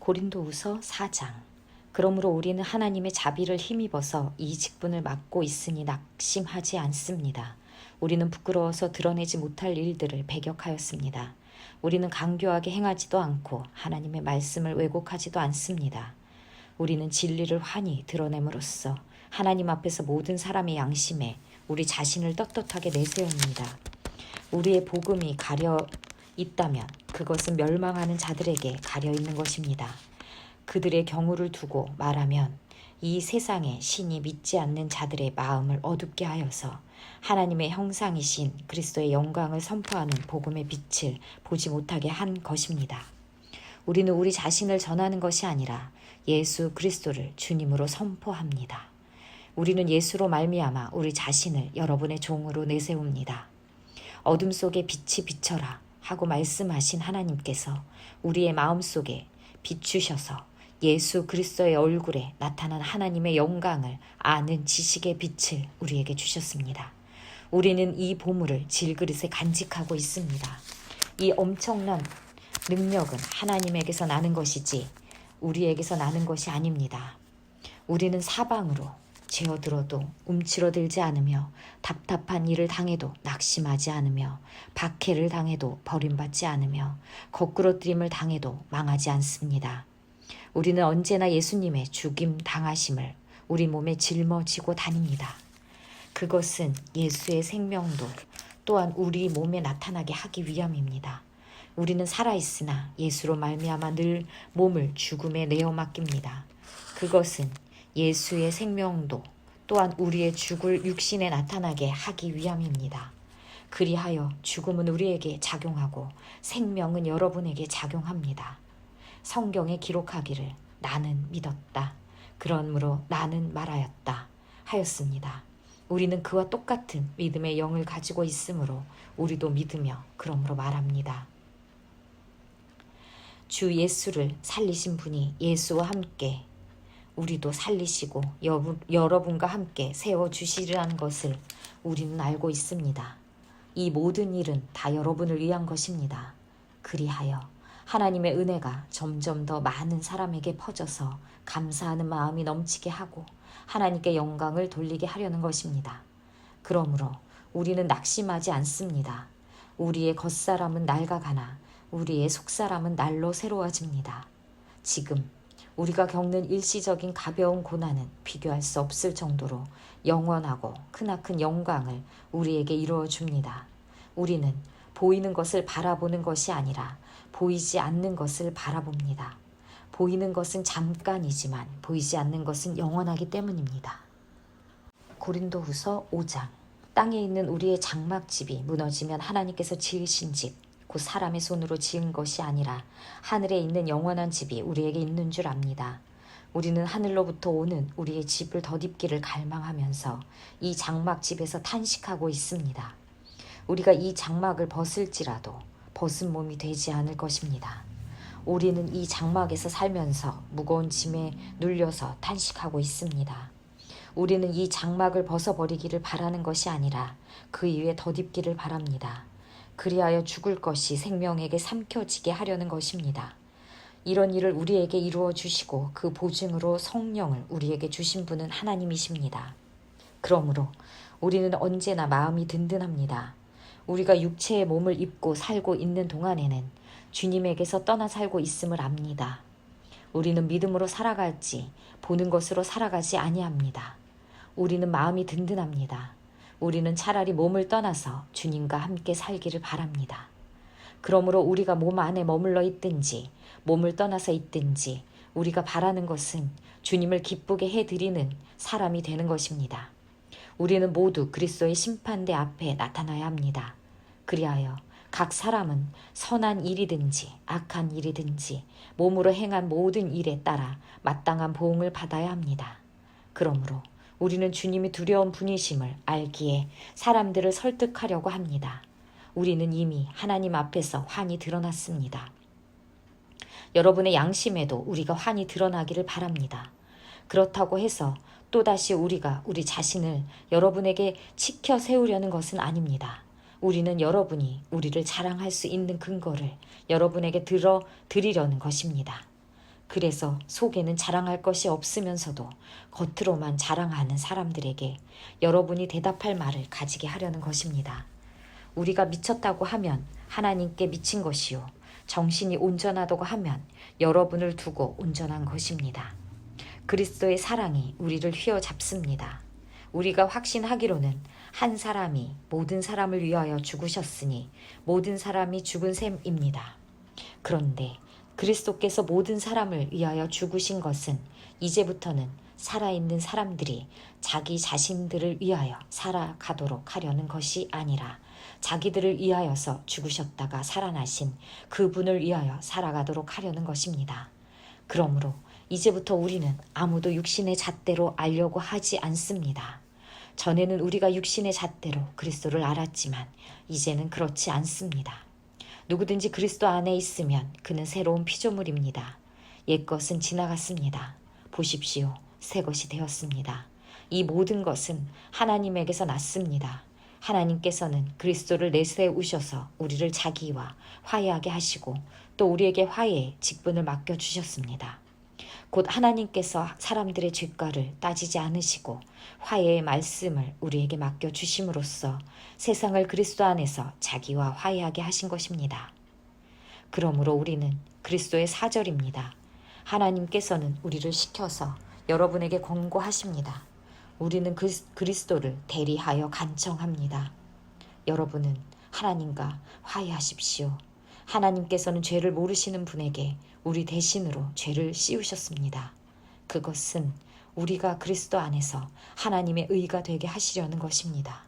고린도후서 4장. 그러므로 우리는 하나님의 자비를 힘입어서 이 직분을 맡고 있으니 낙심하지 않습니다. 우리는 부끄러워서 드러내지 못할 일들을 배격하였습니다. 우리는 강교하게 행하지도 않고 하나님의 말씀을 왜곡하지도 않습니다. 우리는 진리를 환히 드러냄으로써 하나님 앞에서 모든 사람의 양심에 우리 자신을 떳떳하게 내세웁니다. 우리의 복음이 가려 있다면 그것은 멸망하는 자들에게 가려 있는 것입니다. 그들의 경우를 두고 말하면 이 세상에 신이 믿지 않는 자들의 마음을 어둡게 하여서 하나님의 형상이신 그리스도의 영광을 선포하는 복음의 빛을 보지 못하게 한 것입니다. 우리는 우리 자신을 전하는 것이 아니라 예수 그리스도를 주님으로 선포합니다. 우리는 예수로 말미암아 우리 자신을 여러분의 종으로 내세웁니다. 어둠 속에 빛이 비쳐라 하고 말씀하신 하나님께서 우리의 마음속에 비추셔서 예수 그리스도의 얼굴에 나타난 하나님의 영광을 아는 지식의 빛을 우리에게 주셨습니다. 우리는 이 보물을 질그릇에 간직하고 있습니다. 이 엄청난 능력은 하나님에게서 나는 것이지 우리에게서 나는 것이 아닙니다. 우리는 사방으로 죄어들어도 움츠러들지 않으며 답답한 일을 당해도 낙심하지 않으며 박해를 당해도 버림받지 않으며 거꾸러뜨림을 당해도 망하지 않습니다. 우리는 언제나 예수님의 죽임 당하심을 우리 몸에 짊어지고 다닙니다. 그것은 예수의 생명도 또한 우리 몸에 나타나게 하기 위함입니다. 우리는 살아있으나 예수로 말미암아 늘 몸을 죽음에 내어 맡깁니다. 그것은 예수의 생명도 또한 우리의 죽을 육신에 나타나게 하기 위함입니다. 그리하여 죽음은 우리에게 작용하고 생명은 여러분에게 작용합니다. 성경에 기록하기를 나는 믿었다. 그러므로 나는 말하였다. 하였습니다. 우리는 그와 똑같은 믿음의 영을 가지고 있으므로 우리도 믿으며 그러므로 말합니다. 주 예수를 살리신 분이 예수와 함께 우리도 살리시고 여러분과 함께 세워주시리라는 것을 우리는 알고 있습니다. 이 모든 일은 다 여러분을 위한 것입니다. 그리하여 하나님의 은혜가 점점 더 많은 사람에게 퍼져서 감사하는 마음이 넘치게 하고 하나님께 영광을 돌리게 하려는 것입니다. 그러므로 우리는 낙심하지 않습니다. 우리의 겉사람은 낡아가나 우리의 속사람은 날로 새로워집니다. 지금 우리가 겪는 일시적인 가벼운 고난은 비교할 수 없을 정도로 영원하고 크나큰 영광을 우리에게 이루어 줍니다. 우리는 보이는 것을 바라보는 것이 아니라 보이지 않는 것을 바라봅니다. 보이는 것은 잠깐이지만 보이지 않는 것은 영원하기 때문입니다. 고린도후서 5장. 땅에 있는 우리의 장막집이 무너지면 하나님께서 지으신 집, 곧 사람의 손으로 지은 것이 아니라 하늘에 있는 영원한 집이 우리에게 있는 줄 압니다. 우리는 하늘로부터 오는 우리의 집을 덧입기를 갈망하면서 이 장막집에서 탄식하고 있습니다. 우리가 이 장막을 벗을지라도 벗은 몸이 되지 않을 것입니다. 우리는 이 장막에서 살면서 무거운 짐에 눌려서 탄식하고 있습니다. 우리는 이 장막을 벗어버리기를 바라는 것이 아니라 그 위에 덧입기를 바랍니다. 그리하여 죽을 것이 생명에게 삼켜지게 하려는 것입니다. 이런 일을 우리에게 이루어 주시고 그 보증으로 성령을 우리에게 주신 분은 하나님이십니다. 그러므로 우리는 언제나 마음이 든든합니다. 우리가 육체의 몸을 입고 살고 있는 동안에는 주님에게서 떠나 살고 있음을 압니다. 우리는 믿음으로 살아갈지 보는 것으로 살아가지 아니합니다. 우리는 마음이 든든합니다. 우리는 차라리 몸을 떠나서 주님과 함께 살기를 바랍니다. 그러므로 우리가 몸 안에 머물러 있든지 몸을 떠나서 있든지 우리가 바라는 것은 주님을 기쁘게 해드리는 사람이 되는 것입니다. 우리는 모두 그리스도의 심판대 앞에 나타나야 합니다. 그리하여 각 사람은 선한 일이든지 악한 일이든지 몸으로 행한 모든 일에 따라 마땅한 보응을 받아야 합니다. 그러므로 우리는 주님이 두려운 분이심을 알기에 사람들을 설득하려고 합니다. 우리는 이미 하나님 앞에서 환히 드러났습니다. 여러분의 양심에도 우리가 환히 드러나기를 바랍니다. 그렇다고 해서 또다시 우리가 우리 자신을 여러분에게 치켜 세우려는 것은 아닙니다. 우리는 여러분이 우리를 자랑할 수 있는 근거를 여러분에게 드리려는 것입니다. 그래서 속에는 자랑할 것이 없으면서도 겉으로만 자랑하는 사람들에게 여러분이 대답할 말을 가지게 하려는 것입니다. 우리가 미쳤다고 하면 하나님께 미친 것이요. 정신이 온전하다고 하면 여러분을 두고 온전한 것입니다. 그리스도의 사랑이 우리를 휘어잡습니다. 우리가 확신하기로는 한 사람이 모든 사람을 위하여 죽으셨으니 모든 사람이 죽은 셈입니다. 그런데 그리스도께서 모든 사람을 위하여 죽으신 것은 이제부터는 살아있는 사람들이 자기 자신들을 위하여 살아가도록 하려는 것이 아니라 자기들을 위하여서 죽으셨다가 살아나신 그분을 위하여 살아가도록 하려는 것입니다. 그러므로 이제부터 우리는 아무도 육신의 잣대로 알려고 하지 않습니다. 전에는 우리가 육신의 잣대로 그리스도를 알았지만 이제는 그렇지 않습니다. 누구든지 그리스도 안에 있으면 그는 새로운 피조물입니다. 옛것은 지나갔습니다. 보십시오. 새 것이 되었습니다. 이 모든 것은 하나님에게서 났습니다. 하나님께서는 그리스도를 내세우셔서 우리를 자기와 화해하게 하시고 또 우리에게 화해의 직분을 맡겨주셨습니다. 곧 하나님께서 사람들의 죄가를 따지지 않으시고 화해의 말씀을 우리에게 맡겨주심으로써 세상을 그리스도 안에서 자기와 화해하게 하신 것입니다. 그러므로 우리는 그리스도의 사절입니다. 하나님께서는 우리를 시켜서 여러분에게 권고하십니다. 우리는 그리스도를 대리하여 간청합니다. 여러분은 하나님과 화해하십시오. 하나님께서는 죄를 모르시는 분에게 우리 대신으로 죄를 씌우셨습니다. 그것은 우리가 그리스도 안에서 하나님의 의가 되게 하시려는 것입니다.